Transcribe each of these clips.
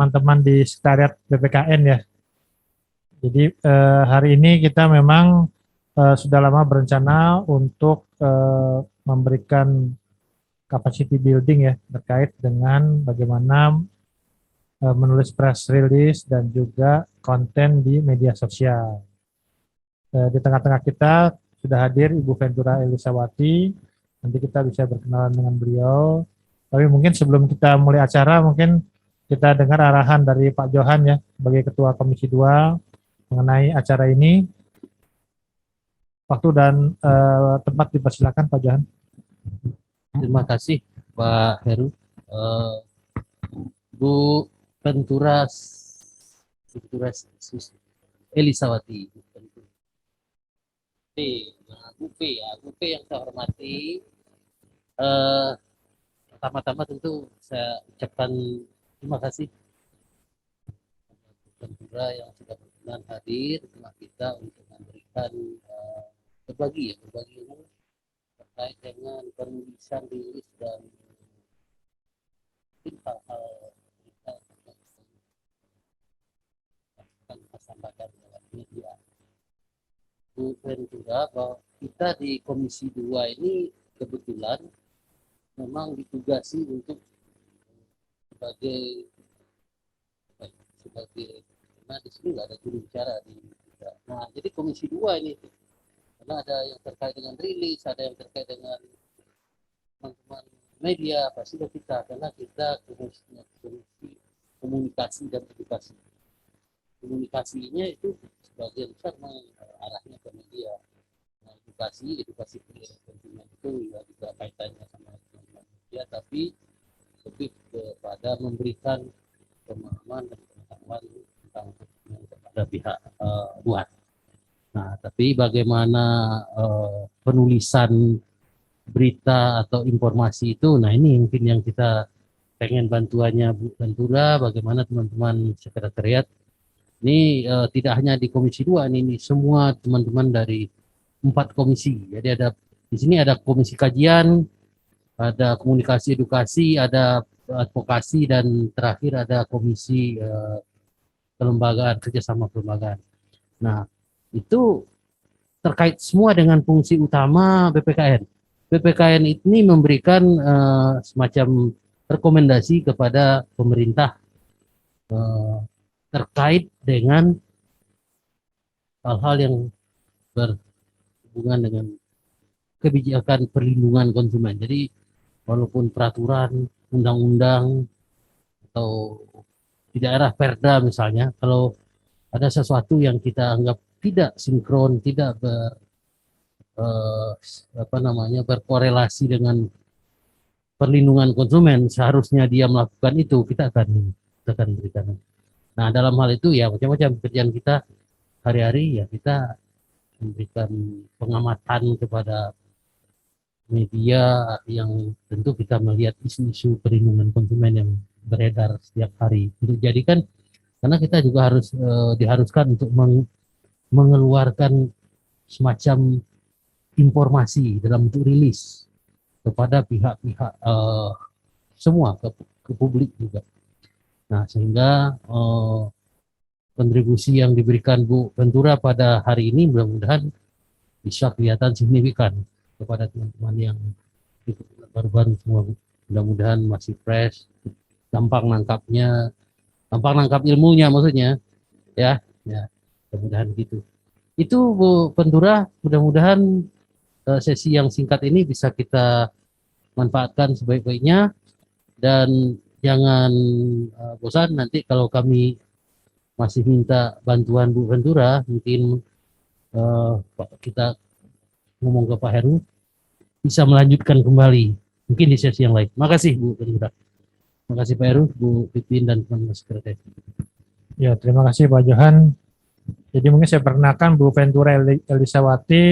teman-teman di sekretariat BPKN ya. Jadi hari ini kita memang sudah lama berencana untuk memberikan capacity building ya terkait dengan bagaimana menulis press release dan juga konten di media sosial. Di tengah-tengah kita sudah hadir Ibu Ventura Elisawati. Nanti kita bisa berkenalan dengan beliau. Tapi mungkin sebelum kita mulai acara, mungkin kita dengar arahan dari Pak Johan ya, sebagai Ketua Komisi 2 mengenai acara ini. Waktu dan tempat dipersilakan Pak Johan. Terima kasih Pak Heru. Bu Ventura Elisawati. Bu P ya, Bu P yang saya hormati. Pertama-tama tentu saya ucapkan terima kasih Bu Ventura yang sudah berkenan hadir bersama kita untuk memberikan berbagi ilmu terkait dengan penulisan rilis dan hal-hal kita akan sampaikan lewat media. Bu Ventura, bahwa kita di Komisi 2 ini kebetulan memang ditugasi untuk sebagai nah di sini nggak ada juru bicara di nah jadi Komisi 2 ini karena ada yang terkait dengan rilis, ada yang terkait dengan teman-teman media, pasti kita karena kita komisi komunikasi dan edukasi. Komunikasinya itu sebagian besar arahnya ke media. Nah, edukasi konsumen itu ya juga kaitannya sama teman-teman media, tapi lebih kepada memberikan pemahaman dan pengetahuan tentang kepada pihak luar. Nah, tapi bagaimana penulisan berita atau informasi itu, nah ini mungkin yang kita pengen bantuannya Bu Ventura, bagaimana teman-teman sekretariat ini tidak hanya di Komisi 2 ini semua teman-teman dari 4 komisi. Jadi ada di sini ada komisi kajian, ada komunikasi edukasi, ada advokasi, dan terakhir ada komisi kelembagaan, kerjasama kelembagaan. Nah, itu terkait semua dengan fungsi utama BPKN. BPKN ini memberikan semacam rekomendasi kepada pemerintah terkait dengan hal-hal yang berhubungan dengan kebijakan perlindungan konsumen. Jadi walaupun peraturan, undang-undang, atau di daerah perda misalnya, kalau ada sesuatu yang kita anggap tidak sinkron, tidak berkorelasi dengan perlindungan konsumen, seharusnya dia melakukan itu, kita akan berikan. Nah, dalam hal itu ya macam-macam pekerjaan kita hari-hari ya, kita memberikan pengamatan kepada media yang tentu kita melihat isu-isu perlindungan konsumen yang beredar setiap hari. Untuk jadikan karena kita juga harus diharuskan untuk mengeluarkan semacam informasi dalam bentuk rilis kepada pihak-pihak semua ke publik juga. Nah, sehingga kontribusi yang diberikan Bu Ventura pada hari ini mudah-mudahan bisa kelihatan signifikan kepada teman-teman yang baru-baru semua. Mudah-mudahan masih fresh, gampang nangkap ilmunya maksudnya, ya, mudah-mudahan gitu. Itu Bu Ventura, mudah-mudahan sesi yang singkat ini bisa kita manfaatkan sebaik-baiknya, dan jangan bosan nanti kalau kami masih minta bantuan Bu Ventura, mungkin kita ngomong ke Pak Heru bisa melanjutkan kembali mungkin di sesi yang lain. Makasih Bu Ventura. Terima kasih Pak Heru, Bu Pipin, dan teman-teman sekretariat. Ya, terima kasih Pak Johan. Jadi mungkin saya perkenalkan Bu Ventura Elisawati,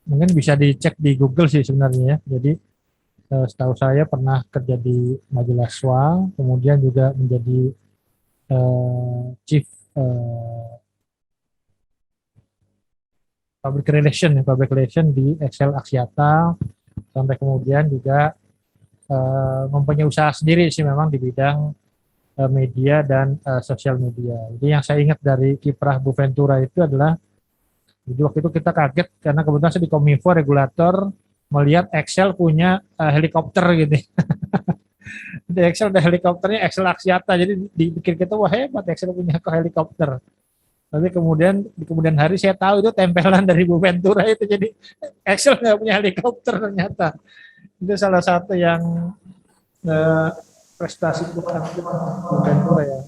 mungkin bisa dicek di Google sih sebenarnya ya. Jadi setahu saya pernah kerja di Majelaswa, kemudian juga menjadi Chief Public Relation di Excel Axiata, sampai kemudian juga mempunyai usaha sendiri sih memang di bidang media dan sosial media. Jadi yang saya ingat dari kiprah Bu Ventura itu adalah, jadi waktu itu kita kaget karena kebetulan saya di Kominfo regulator melihat Excel punya helikopter gitu. Di Excel ada helikopternya, Excel Axiata. Jadi dipikir kita, wah hebat Excel punya helikopter. Tapi kemudian di kemudian hari saya tahu itu tempelan dari Bu Ventura itu. Jadi Excel nggak punya helikopter ternyata. Itu salah satu yang prestasi Bu Ventura ya.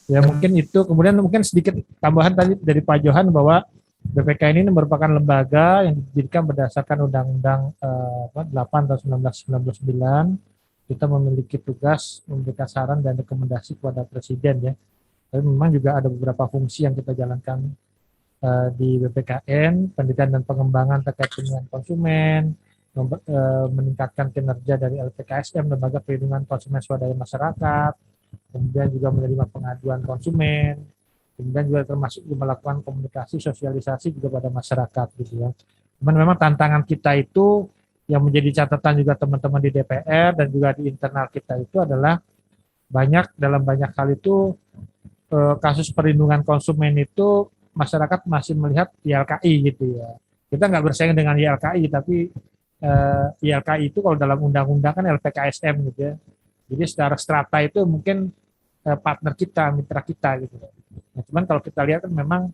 Ya mungkin itu. Kemudian mungkin sedikit tambahan tadi dari Pak Johan bahwa BPK ini merupakan lembaga yang didirikan berdasarkan Undang-Undang 8 tahun 1999. Kita memiliki tugas memberikan saran dan rekomendasi kepada Presiden ya. Tapi memang juga ada beberapa fungsi yang kita jalankan di BPKN, pendidikan dan pengembangan terkait dengan konsumen, meningkatkan kinerja dari LPKSM, Lembaga Perlindungan Konsumen Swadaya Masyarakat, kemudian juga menerima pengaduan konsumen, kemudian juga termasuk melakukan komunikasi, sosialisasi juga pada masyarakat gitu ya. Cuman memang tantangan kita itu yang menjadi catatan juga teman-teman di DPR dan juga di internal kita itu adalah dalam banyak hal itu kasus perlindungan konsumen itu masyarakat masih melihat YLKI gitu ya. Kita nggak bersaing dengan YLKI, tapi YLKI itu kalau dalam undang-undang kan LPKSM gitu ya. Jadi secara strata itu mungkin partner kita, mitra kita gitu. Nah, cuman kalau kita lihat kan memang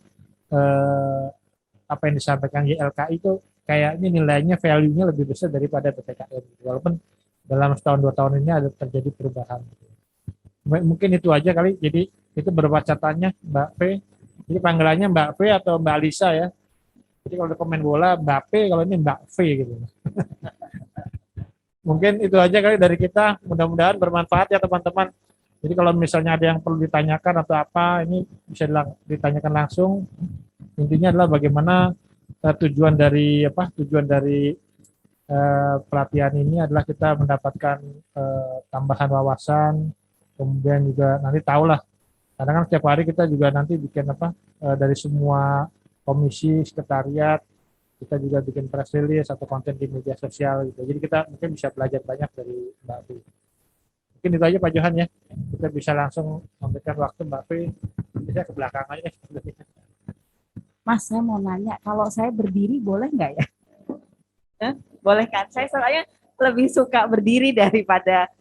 apa yang disampaikan YLKI itu kayaknya nilainya, value-nya lebih besar daripada BPKN. Walaupun dalam setahun 2 tahun ini ada terjadi perubahan. Mungkin itu aja kali. Jadi itu beberapa catatannya Mbak P. Jadi panggilannya Mbak P atau Mbak Lisa ya. Jadi kalau komen bola Mbak P, kalau ini Mbak V gitu. Mungkin itu aja kali dari kita. Mudah-mudahan bermanfaat ya teman-teman. Jadi kalau misalnya ada yang perlu ditanyakan atau apa, ini bisa ditanyakan langsung. Intinya adalah bagaimana tujuan dari pelatihan ini adalah kita mendapatkan tambahan wawasan, kemudian juga nanti tahulah, karena kan setiap hari kita juga nanti bikin dari semua komisi sekretariat, kita juga bikin press release atau konten di media sosial gitu. Jadi kita mungkin bisa belajar banyak dari Mbak Pi. Mungkin itu aja Pak Johan ya. Kita bisa langsung memberikan waktu Mbak Pi. Bisa ke belakang aja. Mas, saya mau nanya, kalau saya berdiri boleh nggak ya? Boleh kan? Saya soalnya lebih suka berdiri daripada